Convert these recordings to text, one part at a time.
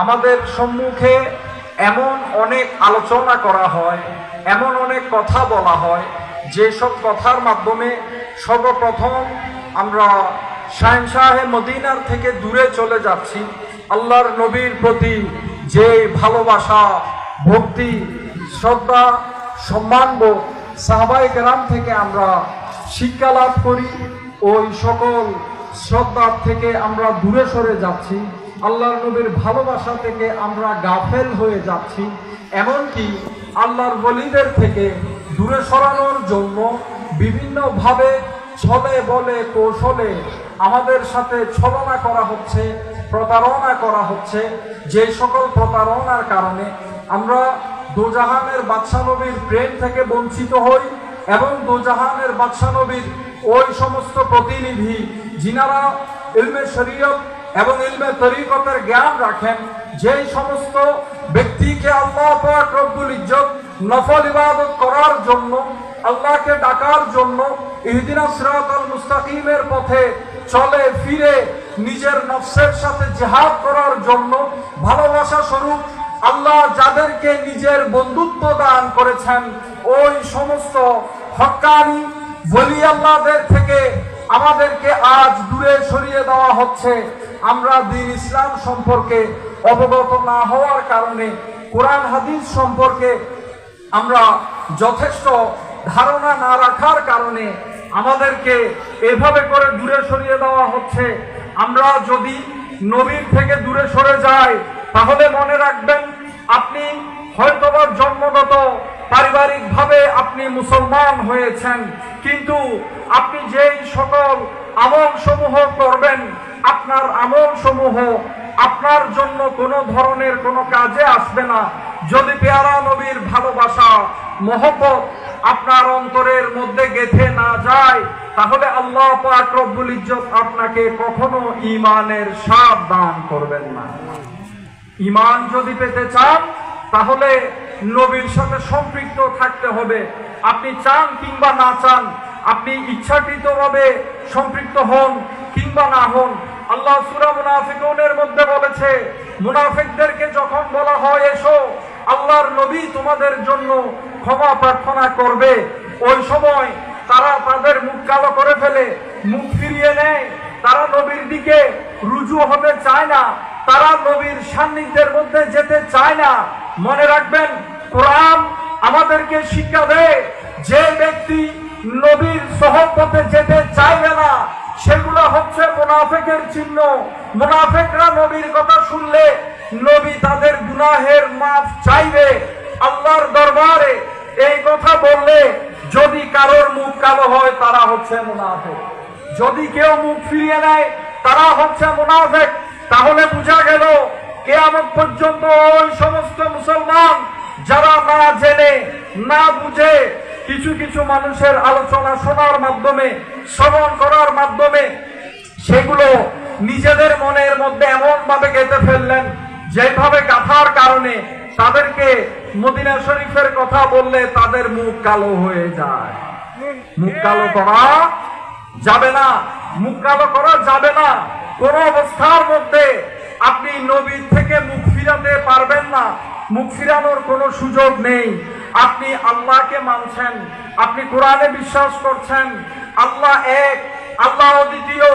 আমাদের সম্মুখে এমন অনেক আলোচনা করা হয়, এমন অনেক কথা বলা হয়, যেসব কথার মাধ্যমে সর্বপ্রথম আমরা শাহেনশাহে মদিনার থেকে দূরে চলে যাচ্ছি। আল্লাহর নবীর প্রতি যে ভালোবাসা, ভক্তি, শ্রদ্ধা, সম্মানবোধ সাহাবায়ে কেরাম থেকে আমরা শিক্ষা লাভ করি, ওই সকল শ্রদ্ধা থেকে আমরা দূরে সরে যাচ্ছি। আল্লাহর নবীর ভালোবাসা থেকে আমরা গাফেল হয়ে যাচ্ছি। এমনকি আল্লাহর ওলিদের থেকে দূরে সরানোর জন্য বিভিন্নভাবে ছলে বলে কৌশলে আমাদের সাথে ছলনা করা হচ্ছে, প্রতারণা করা হচ্ছে। যে সকল প্রতারণার কারণে আমরা দোজাহানের বাদশা নবীর প্রেম থেকে বঞ্চিত হই এবং দোজাহানের বাদশা নবীর ওই সমস্ত প্রতিনিধি যিনারা ইলমে শরীয়ত এবং ইলমে তরিকতের জ্ঞান রাখেন, যেই সমস্ত ব্যক্তিকে আল্লাহ পাক রব্বুল ইজ্জত নফল ইবাদত করার জন্য, আল্লাহকে ডাকার জন্য, ইহদিনাস সিরাতাল মুস্তাকিমের পথে চলে ফিরে নিজের নফসের সাথে জিহাদ করার জন্য ভালোবাসা স্বরূপ আল্লাহ যাদেরকে নিজের বন্ধুত্ব দান করেছেন, ওই সমস্ত হক্কানি ওলি আল্লাহদের থেকে আমাদেরকে আজ দূরে সরিয়ে দেওয়া হচ্ছে। আমরা দ্বীন ইসলাম সম্পর্কে অবগত না হওয়ার কারণে, কোরআন হাদিস সম্পর্কে আমরা যথেষ্ট ধারণা না রাখার কারণে আমাদেরকে এভাবে করে দূরে সরিয়ে দেওয়া হচ্ছে। আমরা যদি নবীর থেকে দূরে সরে যাই, তাহলে মনে রাখবেন আপনি হয়তোবা জন্মগত পারিবারিকভাবে আপনি মুসলমান হয়েছেন, কিন্তু আপনি যেই সকল আমল সমূহ করবেন, আপনার আমল সমূহ আপনার জন্য কোনো ধরনের কোনো কাজে আসবে না যদি পেয়ারা নবীর ভালোবাসা, মহব্বত আপনার অন্তরের মধ্যে গেঁথে না যায়। তাহলে আল্লাহ পাক রব্বুল ইজ্জত আপনাকে কখনো ঈমানের স্বাদ দান করবেন না। ঈমান যদি পেতে চান, তাহলে নবীর সাথে সম্পৃক্ত থাকতে হবে। আপনি চান কিংবা না চান, আপনি ইচ্ছাকৃতভাবে সম্পৃক্ত হন কিংবা না হন। আল্লাহ সূরা মুনাফিকুনের মধ্যে বলেছে, মুনাফিকদেরকে যখন বলা হয় এসো আল্লাহর নবী তোমাদের জন্য ক্ষমা প্রার্থনা করবে, ওই সময় তারা তাদের মুখ কালো করে ফেলে, মুখ ফিরিয়ে নেয়, তারা নবীর দিকে রুজু হতে চায় না, তারা নবীর সান্নিধ্যের মধ্যে যেতে চায় না। মনে রাখবেন, কোরআন আমাদেরকে শিক্ষা দেয়, যে ব্যক্তি নবীর সহবতে যেতে চাইবে না, সেগুলো হচ্ছে মুনাফিকের চিহ্ন। মুনাফিকরা নবীর কথা শুনলে নবী তাদের গুনাহের মাফ চাইবে আল্লাহর দরবারে। এই কথা বললে যদি কারোর মুখ কালো হয়, তারা হচ্ছে মুনাফিক। যদি কেউ মুখ ফিরিয়ে নেয়, তারা হচ্ছে মুনাফিক। তাহলে বোঝা গেল কিয়ামত পর্যন্ত ওই সমস্ত মুসলমান যারা না জেনে না বুঝে কিছু কিছু মানুষের আলোচনা শোনার মাধ্যমে, শ্রবণ করার মাধ্যমে সেগুলো নিজেদের মনের মধ্যে এমন ভাবে গেঁথে ফেললেন, যেভাবে গাঁথার কারণে তাদেরকে মদিনা শরীফের কথা বললে তাদের মুখ কালো হয়ে যায়। মুখ কালো করা যাবে না, মুখ কালো করা যাবে না। কোন অবস্থার মধ্যে আপনি নবীর থেকে মুখ ফিরাতে পারবেন না, মুখ ফিরানোর কোনো সুযোগ নেই। আপনি আল্লাহকে মানছেন, আপনি কোরআনে বিশ্বাস করছেন, আল্লাহ এক, আল্লাহ অদ্বিতীয়।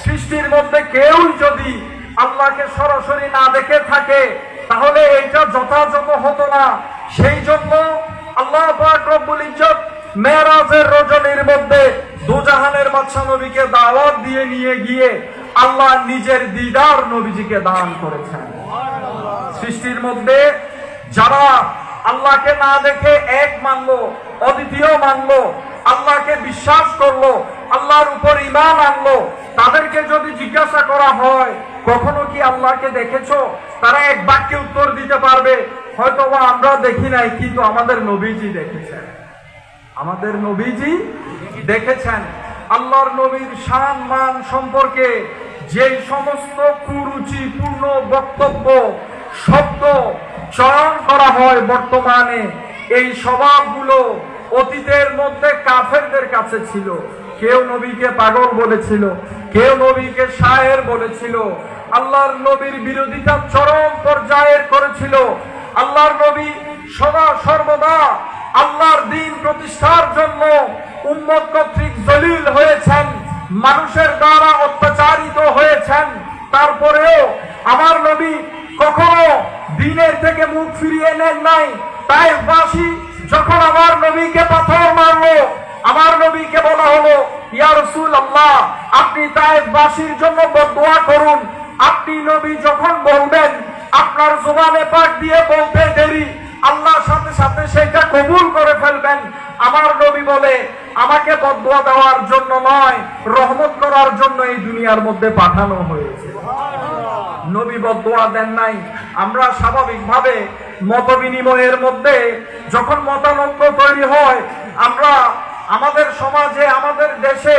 সৃষ্টির মধ্যে কেউ যদি আল্লাহকে সরাসরি না দেখে থাকে, তাহলে এটা যথাযথ হতো না। সেই জন্য আল্লাহ পাক রব্বুল ইজ্জত মেরাজের রজনীর মধ্যে দোজাহানের বাদশা নবীকে দাওয়াত দিয়ে নিয়ে গিয়ে আল্লাহ নিজের দিদার নবীজিকে দান করেছেন। সৃষ্টির মধ্যে যারা আল্লাহকে না দেখে এক মানলো, অদ্বিতীয় মানলো, আল্লাহকে বিশ্বাস করলো, আল্লাহর উপর ঈমান আনলো, তাদেরকে যদি জিজ্ঞাসা করা হয় কখনো কি আল্লাহকে দেখেছো, তারা এক বাক্যে উত্তর দিতে পারবে, হয়তোবা আমরা দেখি নাই, কিন্তু আমাদের নবীজি দেখেছেন। আমাদের নবীজি দেখেছেন। আল্লাহর নবীর শান মান সম্পর্কে যে সমস্ত কুরুচিপূর্ণ বক্তব্য, শব্দ চয়ন করা হয় বর্তমানে, এই স্বভাবগুলো অতীতের মধ্যে কাফেরদের কাছে ছিল। কেউ নবীকে পাগল বলেছিল, কেউ নবীকে শায়ের বলেছিল। আল্লাহর নবীর বিরোধিতা চরম পর্যায়ে দায়ের করেছিল। আল্লাহর নবী সদা সর্বদা আল্লাহর দ্বীন প্রতিষ্ঠার জন্য উম্মত কর্তৃক জলিল হয়েছেন, মানুষের দ্বারা অত্যাচারিত হয়েছেন। তারপরেও আমার নবী কখনো দ্বীনের থেকে মুখ ফিরিয়ে নেন নাই। তায়েফবাসী যখন আমার নবীকে পাথর মারলো, আমার নবীকে বলা হলো, ইয়া রাসূলুল্লাহ, আপনি তায়েফবাসীর জন্য বদদুয়া করুন। আপনি নবী যখন বলবেন, আপনার জবানে পাক দিয়ে বলতে দেরি, আল্লাহর সাথে সাথে সেটা কবুল করে ফেলবেন। আমার নবী বলে, আমাকে বদদুয়া দেওয়ার জন্য নয়, রহমত করার জন্য এই দুনিয়ার মধ্যে পাঠানো হয়েছে। নবী বদদুয়া দেন নাই। আমরা স্বাভাবিকভাবে মত বিনিময়ের মধ্যে যখন মতানৈক্য তৈরি হয়, আমরা আমাদের সমাজে, আমাদের দেশে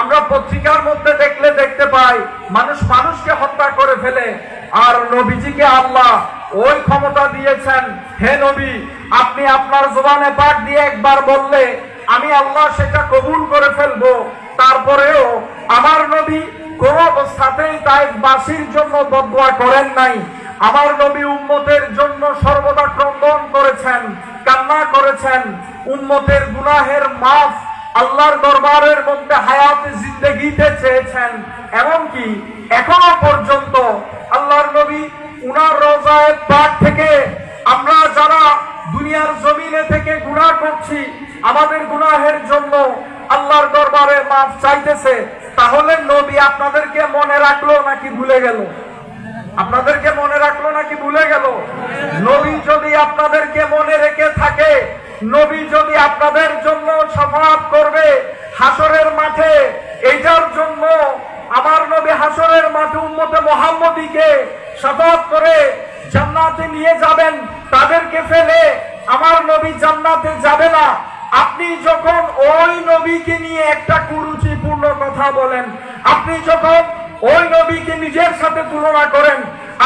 আমরা পত্রিকার মধ্যে দেখতে পাই মানুষ মানুষকে হত্যা করে ফেলে। আর নবীজিকে আল্লাহ ওই ক্ষমতা দিয়েছেন, হে নবী, আপনি আপনার জবানে পাক দিয়ে একবার বললে আমি আল্লাহ সেটা কবুল করে ফেলবো। তারপরেও আমার নবী কোন অবস্থাতেই তায়েফবাসীর জন্য বদদুয়া করেন নাই। আমার নবী উম্মতের জন্য সর্বদা ক্রন্দন করেছেন, কান্না করেছেন, উম্মতের গুনাহের মাফ আল্লাহর দরবারের মধ্যে হায়াতে জিন্দেগিতে চেয়েছেন। এমনকি এখনো পর্যন্ত আল্লাহর নবী উনার রওজায়ে পাক থেকে আমরা যারা দুনিয়ার জমিনে থেকে গুনাহ করছি, আমাদের গুনাহের জন্য আল্লাহর দরবারে মাফ চাইতেছে। তাহলে নবী আপনাদেরকে মনে রাখলো নাকি ভুলে গেল? আপনাদেরকে মনে রাখলো নাকি ভুলে গেল? নবী যদি আপনাদেরকে মনে রেখে থাকে, নবী যদি আপনাদের জন্য শাফাআত করবে হাসরের মাঠে, এইটার জন্য আমার নবী হাসরের মাঠে উম্মতে মুহাম্মদীকে শাফাআত করে জান্নাতে নিয়ে যাবেন। তাদেরকে ফেলে আমার নবী জান্নাতে যাবে না। আপনি যখন ওই নবীকে নিয়ে একটা কুরুচিপূর্ণ কথা বলেন, আপনি যখন ওই নবীকে নিজের সাথে তুলনা করেন,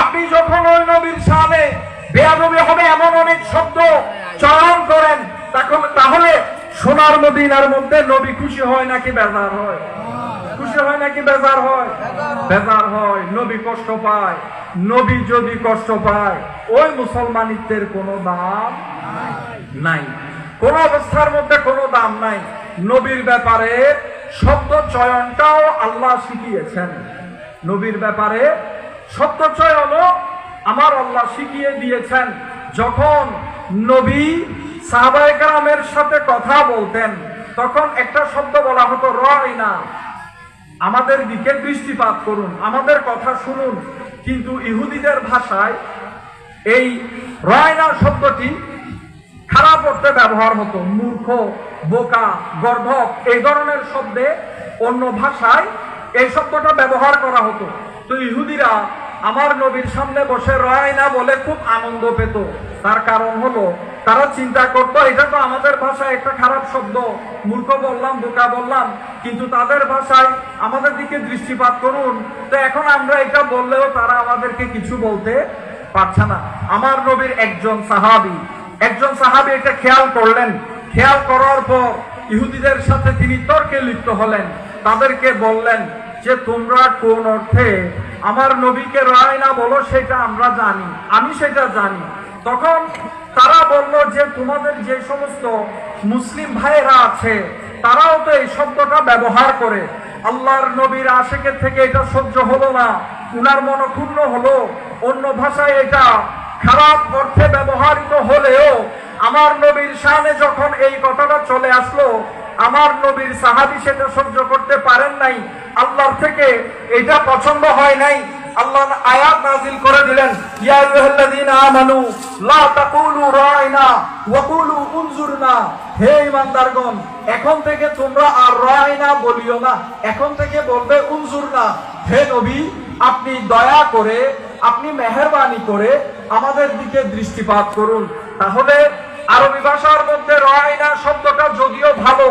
আপনি যখন ওই নবীর সামনে বেয়াদবি হবে এমন অনেক শব্দ চয়ন করেন, তাহলে সোনার মদিনার মধ্যে নবী খুশি হয় নাকি বেজার হয়? খুশি হয় নাকি বেজার হয়? বেজার হয়। নবী কষ্ট পায়। নবী যদি কষ্ট পায়, ওই মুসলমানিত্বের কোনো দাম নাই, কোন অবস্থার মধ্যে কোনো দাম নাই। নবীর ব্যাপারে শব্দ চয়নটাও আল্লাহ শিখিয়েছেন। নবীর ব্যাপারে শব্দ চয়নও আমার আল্লাহ শিখিয়ে দিয়েছেন। যখন নবী সাহাবায়ে কেরামের সাথে কথা বলতেন, তখন একটা শব্দ বলা হতো, রাইনা, আমাদের দিকে দৃষ্টিপাত করুন, আমাদের কথা শুনুন। কিন্তু ইহুদিদের ভাষায় এই রাইনা শব্দটি খারাপ অর্থে ব্যবহার হতো। মূর্খ, বোকা, গর্ধব এই ধরনের শব্দে অন্য ভাষায় এই শব্দটা ব্যবহার করা হতো। তো ইহুদিরা আমার নবীর সামনে বসে রায়না বলে খুব আনন্দ পেত। তার কারণ হলো, তারা চিন্তা করতো এটা তো আমাদের ভাষায় একটা খারাপ শব্দ, মূর্খ বললাম, বোকা বললাম, কিন্তু তাদের ভাষায় আমাদের দিকে দৃষ্টিপাত করুন। তো এখন আমরা এটা বললেও তারা আমাদেরকে কিছু বলতে পারছে না। আমার নবীর একজন সাহাবী এটা খেয়াল করলেন। খেয়াল করার পর ইহুদিদের সাথে তিনি তর্কে লিপ্ত হলেন। তাদেরকে বললেন যে তোমরা কোন অর্থে আমার নবীকে রায়না বলো সেটা আমরা জানি, আমি সেটা জানি। তখন তারা বলল যে তোমাদের যে সমস্ত মুসলিম ভাইয়েরা আছে তারাও তো এই শব্দটা ব্যবহার করে। আল্লাহর নবীর আশিকের থেকে এটা সহ্য হলো না, উনার মনক্ষুণ্ণ হলো। অন্য ভাষায় এটা খারাপ অর্থে ব্যবহৃত হলেও আমার নবীর শানে যখন এই কথাটা চলে আসলো, আমার নবীর সাহাবী সেটা সহ্য করতে পারেন নাই। আল্লাহর থেকে এটা পছন্দ হয় নাই। আল্লাহ আয়াত নাযিল করে দিলেন, ইয়া আইয়ুহাল্লাযীনা আমানু লা তাকুলু রাইনা ওয়া কুলু উনজুরনা। হে ঈমানদারগণ, এখন থেকে তোমরা আর রাইনা বলিও না, এখন থেকে বলবে উনজুরনা। হে নবী, আপনি দয়া করে, আপনি মেহেরবানি করে আমাদের দিকে দৃষ্টিপাত করুন। তাহলে আরবি ভাষার মধ্যে রায়না শব্দটা যদিও ভালো,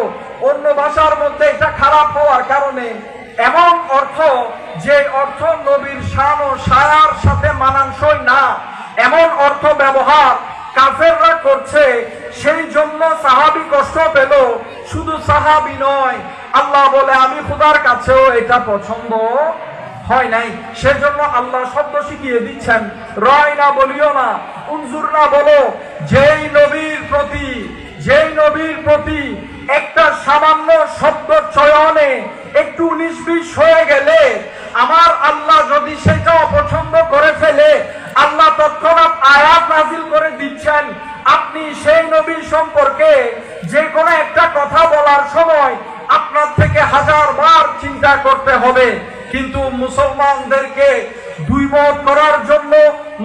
অন্য ভাষার মধ্যে এটা খারাপ হওয়ার কারণে এমন অর্থ, যে অর্থ নবীর শান ও সায়ার সাথে মানানসই না, এমন অর্থ ব্যবহার কাফেররা করছে। সেই জন্য সাহাবী কষ্ট পেল। শুধু সাহাবী নয়, আল্লাহ বলে আমি খোদার কাছেও এটা পছন্দ হয় নাই। সেজন্য আল্লাহ শব্দ শিখিয়ে দিচ্ছেন, রায়না বলিও না, উনজুর না বলো। যেই নবীর প্রতি একটা সামান্য শব্দ চয়নে একটু 19-20 হয়ে গেলে আমার আল্লাহ যদি সেটা অপছন্দ করে ফেলে, আল্লাহ তৎক্ষণাৎ আয়াত নাযিল করে দিচ্ছেন, আপনি সেই নবী সম্পর্কে যে কোনো একটা কথা বলার সময় আপনার থেকে 1000 বার চিন্তা করতে হবে। কিন্তু মুসলমানদেরকে দুই মত করার জন্য,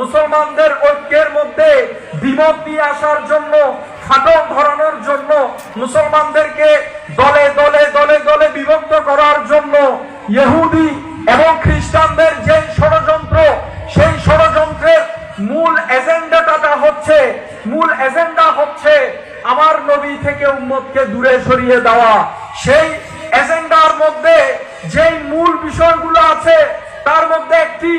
মুসলমানদের ঐক্যের মধ্যে দ্বিমত নিয়ে আসার জন্য, ফাটল ধরানোর জন্য, মুসলমানদেরকে দলে দলে দলে দলে বিভক্ত করার জন্য ইহুদি এবং খ্রিস্টানদের যে ষড়যন্ত্র, সেই ষড়যন্ত্রের মূল এজেন্ডা হচ্ছে আমার নবী থেকে উম্মতকে দূরে সরিয়ে দেওয়া। সেই এজেন্ডার মধ্যে যেই মূল বিষয়গুলো আছে তার মধ্যে একটি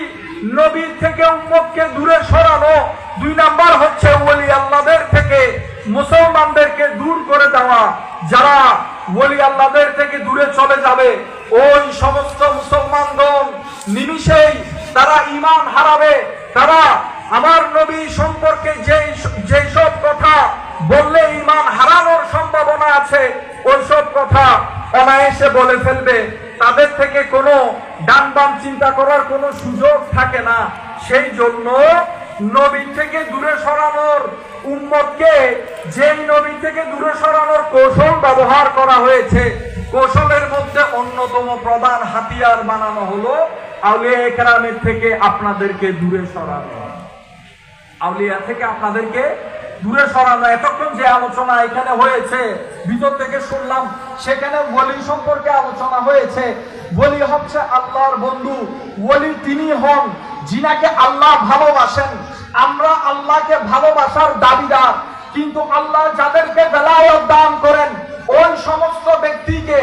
নবীর থেকে উম্মতকে দূরে সরানো, 2 নাম্বার হচ্ছে ওলি আল্লাহদের থেকে মুসলমানদেরকে দূর করে দেওয়া। যারা ওলি আল্লাহদের থেকে দূরে চলে যাবে, ওই সমস্ত মুসলমানগণ নিমিষেই তারা ঈমান হারাবে। তারা আমার নবী সম্পর্কে যেই সব কথা বললে ঈমান হারানোর সম্ভাবনা আছে, ওই সব কথা অনায়াসে বলে ফেলবে। তাদের থেকে কোনো ডান বাম চিন্তা করার কোনো সুযোগ থাকে না। সেই জন্য নবী থেকে দূরে সরানোর, উম্মতকে যেই নবী থেকে দূরে সরানোর কৌশল ব্যবহার করা হয়েছে, কৌশলের মধ্যে অন্যতম প্রধান হাতিয়ার বানানো হলো আউলিয়া কেরামের থেকে আপনাদেরকে দূরে সরানো। আউলিয়া থেকে আপনাদেরকে দূরে সরানো। এতক্ষণ যে আলোচনা এখানে হয়েছে, ভিতর থেকে শুনলাম, সেখানে ওলি সম্পর্কে আলোচনা হয়েছে। ওলি হচ্ছে আল্লাহর বন্ধু। ওলি তিনি হন যিনাকে আল্লাহ ভালোবাসেন। আমরা আল্লাহকে ভালোবাসার দাবিদার, কিন্তু আল্লাহ যাদেরকে বেলায়েত দান করেন, ওই সমস্ত ব্যক্তিকে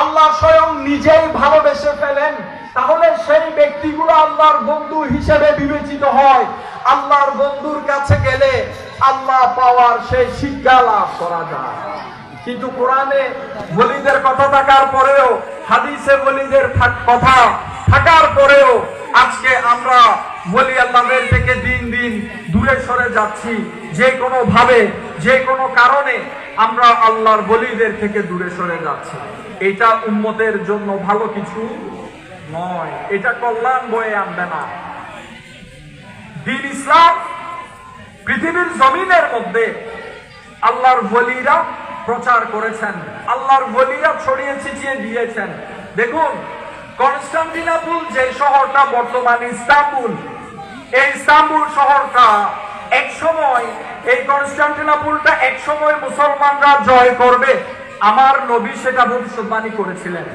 আল্লাহ স্বয়ং নিজেই ভালোবেসে ফেলেন। তাহলে সেই ব্যক্তিগুলো আল্লাহর বন্ধু হিসেবে বিবেচিত হয়। আল্লাহর বন্ধুর কাছে গেলে আল্লাহ পাওয়ার সেই শিক্ষা লাভ করা যায়। কিন্তু কোরআনে ওলিদের কথা থাকার পরেও, হাদিসে ওলিদের কথা থাকার পরেও আজকে আমরা ওলি আল্লাহদের থেকে দিন দিন দূরে সরে যাচ্ছি। যে কোনো ভাবে, যে কোনো কারণে আমরা আল্লাহর ওলিদের থেকে দূরে সরে যাচ্ছি। এটা উম্মতের জন্য ভালো কিছু নয়, এটা কল্যাণ বয়ে আনবে না। দ্বীন ইসলাম পৃথিবীর জমিনের মধ্যে আল্লাহর ওলিরা প্রচার করেছেন, আল্লাহর ওলিরা ছড়িয়ে ছিটিয়ে দিয়েছেন। দেখুন, কনস্টান্টিনোপল যে শহরটা বর্তমানে ইস্তাম্বুল, এই ইস্তাম্বুল শহরটা একসময়, এই কনস্টান্টিনোপলটা একসময় মুসলমানরা জয় করবে। আমার নবী সেটা ভবিষ্যৎবাণী করেছিলেন।